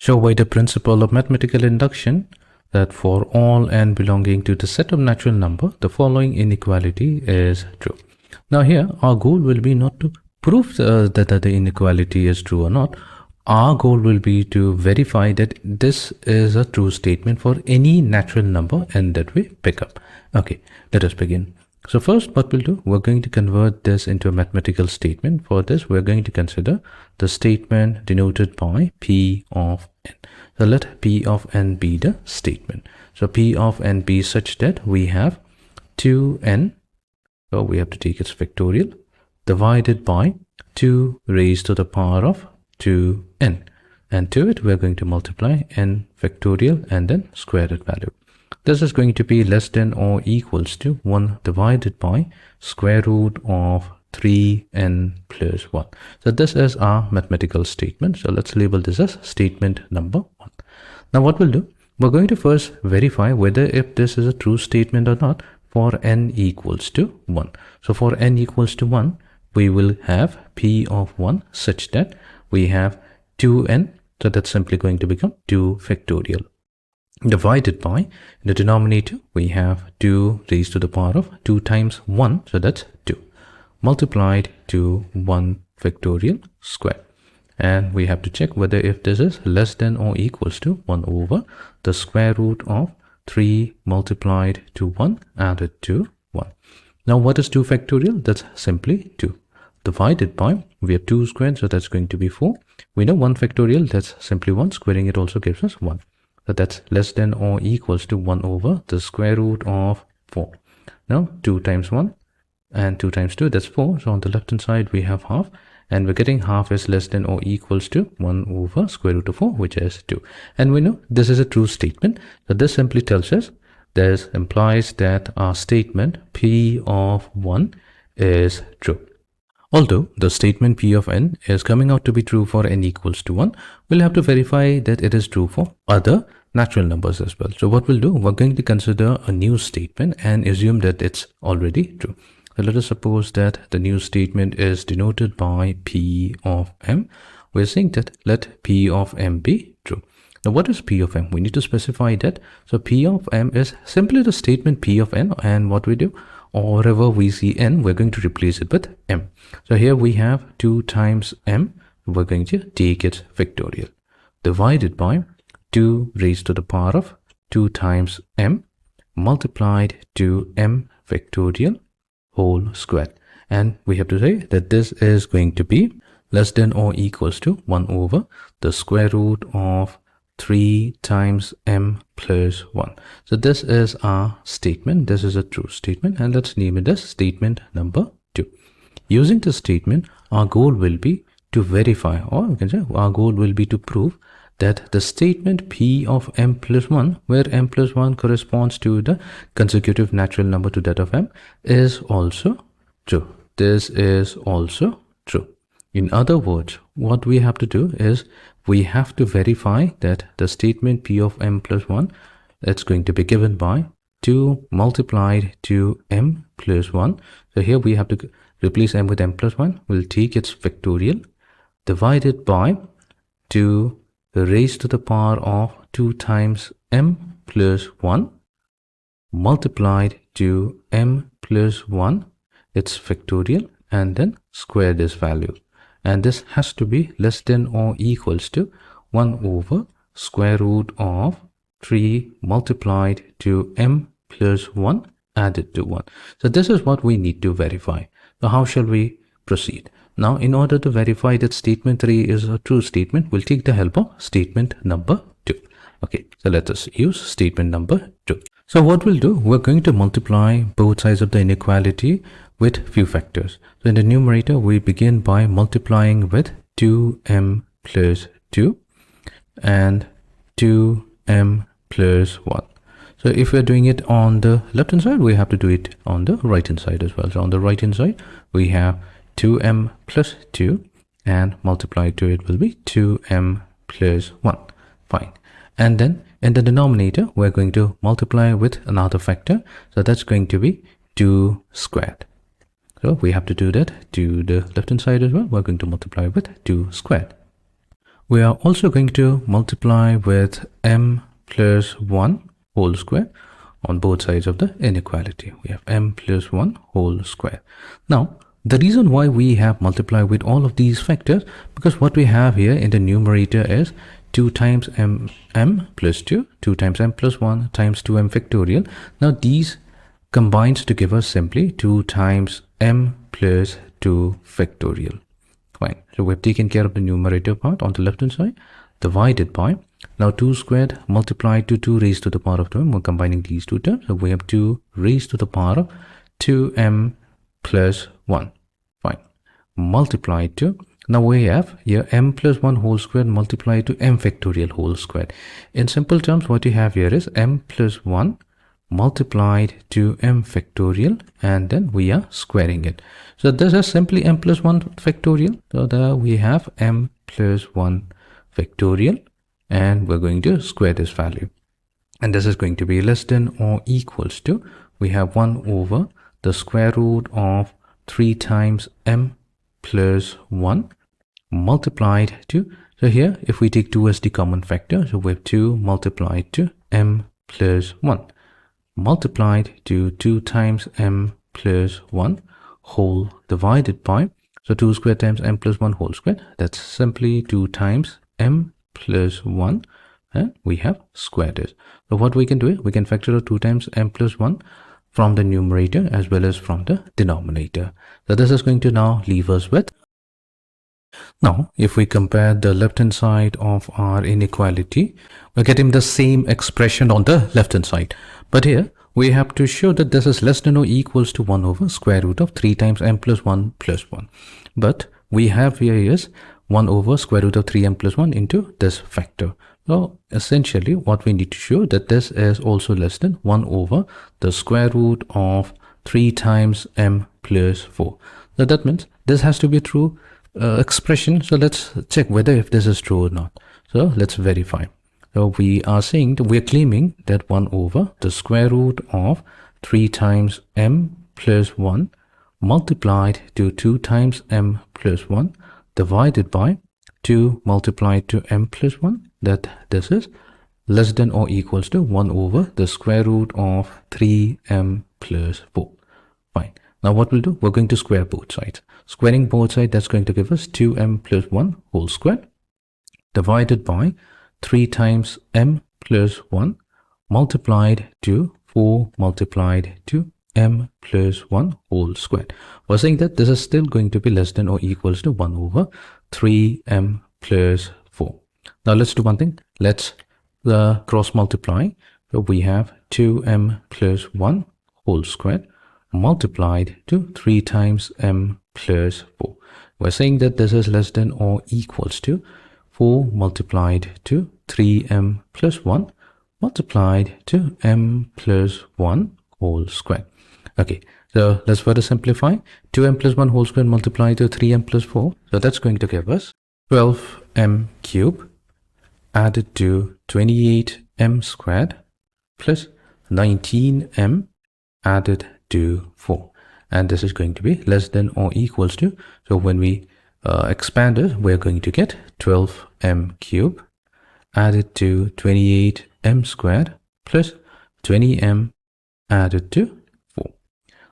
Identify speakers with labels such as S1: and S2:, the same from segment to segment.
S1: Show by the principle of mathematical induction that for all n belonging to the set of natural number, the following inequality is true. Now here, our goal will be not to prove that the inequality is true or not. Our goal will be to verify that this is a true statement for any natural number n that we pick up. Okay, let us begin. So first, what we'll do, we're going to convert this into a mathematical statement. For this, we're going to consider the statement denoted by P of n. So let P of n be the statement. So P of n be such that we have 2n, so we have to take its factorial, divided by 2 raised to the power of 2n. And to it, we're going to multiply n factorial and then square that value. This is going to be less than or equals to 1 divided by square root of 3n plus 1. So this is our mathematical statement. So let's label this as statement number 1. Now what we'll do, we're going to first verify whether if this is a true statement or not for n equals to 1. So for n equals to 1, we will have P of 1 such that we have 2n. So that's simply going to become 2 factorial. Divided by, in the denominator, we have 2 raised to the power of 2 times 1, so that's 2, multiplied to 1 factorial square. And we have to check whether if this is less than or equals to 1 over the square root of 3 multiplied to 1 added to 1. Now what is 2 factorial? That's simply 2. Divided by, we have 2 squared, so that's going to be 4. We know 1 factorial, that's simply 1. Squaring it also gives us 1. So that's less than or equals to 1 over the square root of 4. Now 2 times 1 and 2 times 2, that's 4. So on the left hand side we have half, and we're getting half is less than or equals to 1 over square root of 4, which is 2. And we know this is a true statement. So this simply tells us, this implies that our statement P of 1 is true. Although the statement P of n is coming out to be true for n equals to 1, we'll have to verify that it is true for other natural numbers as well. So what we'll do, we're going to consider a new statement and assume that it's already true. So let us suppose that the new statement is denoted by P of m. We're saying that let P of m be true. Now what is P of m? We need to specify that. So P of m is simply the statement P of n, and what we do, or wherever we see n, we're going to replace it with m. So here we have 2 times m. We're going to take its factorial, divided by 2 raised to the power of 2 times m multiplied to m factorial whole squared. And we have to say that this is going to be less than or equals to 1 over the square root of 3 times m plus 1. So this is our statement. This is a true statement, and let's name it as statement number 2. Using this statement, our goal will be to verify, or we can say our goal will be to prove that the statement P of m plus 1, where m plus 1 corresponds to the consecutive natural number to that of m, is also true. This is also true. In other words, what we have to do is we have to verify that the statement P of m plus 1, it's going to be given by 2 multiplied to m plus 1. So here we have to replace m with m plus 1. We'll take its factorial, divided by 2 raised to the power of 2 times m plus 1 multiplied to m plus 1, its factorial, and then square this value. And this has to be less than or equals to 1 over square root of 3 multiplied to m plus 1 added to 1. So this is what we need to verify. So how shall we proceed? Now, in order to verify that statement 3 is a true statement, we'll take the help of statement number 2. Okay, so let us use statement number 2. So what we'll do, we're going to multiply both sides of the inequality with few factors. So in the numerator, we begin by multiplying with 2m plus 2 and 2m plus 1. So if we're doing it on the left hand side, we have to do it on the right hand side as well. So on the right hand side, we have 2m plus 2, and multiplied to it will be 2m plus 1. Fine. And then in the denominator, we're going to multiply with another factor. So that's going to be 2 squared. So we have to do that to the left hand side as well. We're going to multiply with 2 squared. We are also going to multiply with m plus 1 whole square on both sides of the inequality. We have m plus 1 whole square. Now, the reason why we have multiplied with all of these factors, because what we have here in the numerator is 2 times m plus 2, 2 times m plus 1 times 2m factorial. Now, these combines to give us simply 2 times m plus 2 factorial. Fine. So we've taken care of the numerator part on the left hand side, divided by, now 2 squared multiplied to 2 raised to the power of 2m. We're combining these two terms. So we have 2 raised to the power of 2m plus 1. Fine. Multiplied to, now we have here m plus 1 whole squared multiplied to m factorial whole squared. In simple terms, what you have here is m plus 1 multiplied to m factorial, and then we are squaring it. So this is simply m plus 1 factorial. So there we have m plus 1 factorial, and we're going to square this value. And this is going to be less than or equals to, we have 1 over the square root of 3 times m plus 1 multiplied to, so here if we take 2 as the common factor, so we have 2 multiplied to m plus 1 multiplied to 2 times m plus 1 whole divided by, so 2 squared times m plus 1 whole squared, that's simply 2 times m plus 1, and we have squared it. So what we can do is we can factor out 2 times m plus 1 from the numerator as well as from the denominator. So this is going to now leave us with, now if we compare the left hand side of our inequality, we're getting the same expression on the left hand side, but here we have to show that this is less than or equals to 1 over square root of 3 times m plus 1 plus 1. But we have here is 1 over square root of 3m plus 1 into this factor. So essentially what we need to show that this is also less than 1 over the square root of 3 times m plus 4. So that means this has to be a true expression. So let's check whether if this is true or not. So let's verify. So we are saying that we are claiming that 1 over the square root of 3 times m plus 1 multiplied to 2 times m plus 1 divided by 2 multiplied to m plus 1, that this is less than or equals to 1 over the square root of 3m plus 4. Fine. Now what we'll do, we're going to square both sides. Squaring both sides, that's going to give us 2m plus 1 whole square divided by 3 times m plus 1 multiplied to 4 multiplied to m plus 1 whole squared. We're saying that this is still going to be less than or equals to 1 over 3m plus 4. Now let's do one thing. Let's cross multiply. So we have 2m plus 1 whole squared multiplied to 3 times m plus 4. We're saying that this is less than or equals to 4 multiplied to 3m plus 1 multiplied to m plus 1 whole square. Okay, so let's further simplify. 2m plus 1 whole square multiplied to 3m plus 4. So that's going to give us 12m cube added to 28m squared plus 19m added to 4. And this is going to be less than or equals to, so when we expand it, we're going to get 12m cube added to 28m squared plus 20m added to 4.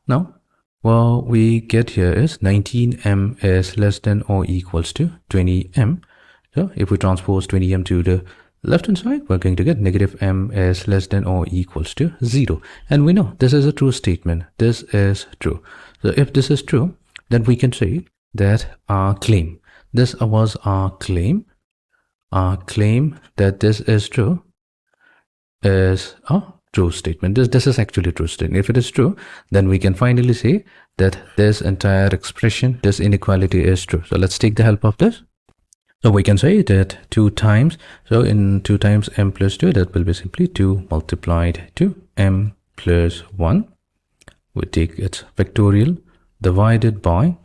S1: Now, what we get here is 19m is less than or equals to 20m. So if we transpose 20m to the left hand side, we're going to get negative m is less than or equals to 0. And we know this is a true statement. This is true. So if this is true, then we can say that our claim, this was our claim that this is true is a true statement. This is actually a true statement. If it is true, then we can finally say that this entire expression, this inequality is true. So let's take the help of this. So we can say that 2 times, so in 2 times m plus 2, that will be simply 2 multiplied to m plus 1. We take its factorial divided by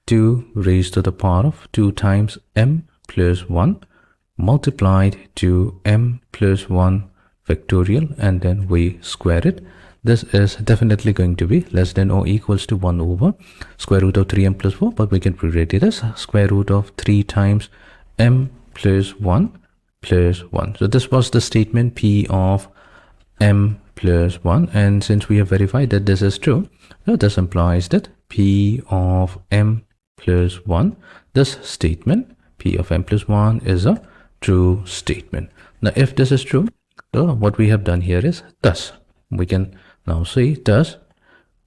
S1: 2 raised to the power of 2 times m plus 1 multiplied to m plus 1 factorial, and then we square it. This is definitely going to be less than or equals to 1 over square root of 3m plus 4, but we can rewrite it as square root of 3 times m plus 1 plus 1. So this was the statement P of m plus 1, and since we have verified that this is true, so this implies that P of m plus 1, this statement P of m plus 1 is a true statement. Now if this is true, so what we have done here is thus. We can now say thus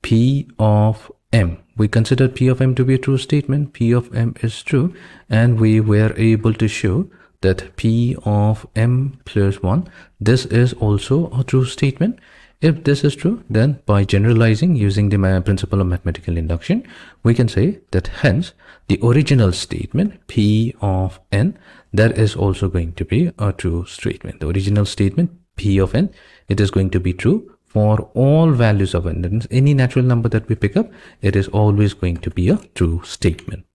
S1: P of m. We consider P of m to be a true statement. P of m is true, and we were able to show that P of m plus 1, this is also a true statement. If this is true, then by generalizing using the principle of mathematical induction, we can say that hence the original statement P of n, that is also going to be a true statement. The original statement P of n, it is going to be true for all values of n. Any natural number that we pick up, it is always going to be a true statement.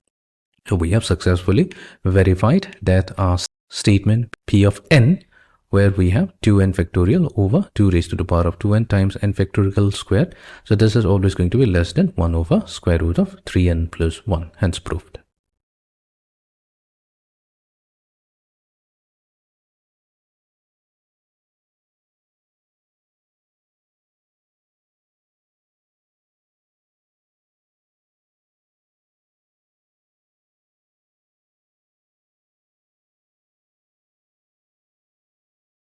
S1: So we have successfully verified that our statement P of n, where we have 2n factorial over 2 raised to the power of 2n times n factorial squared. So this is always going to be less than 1 over square root of 3n plus 1, hence proved.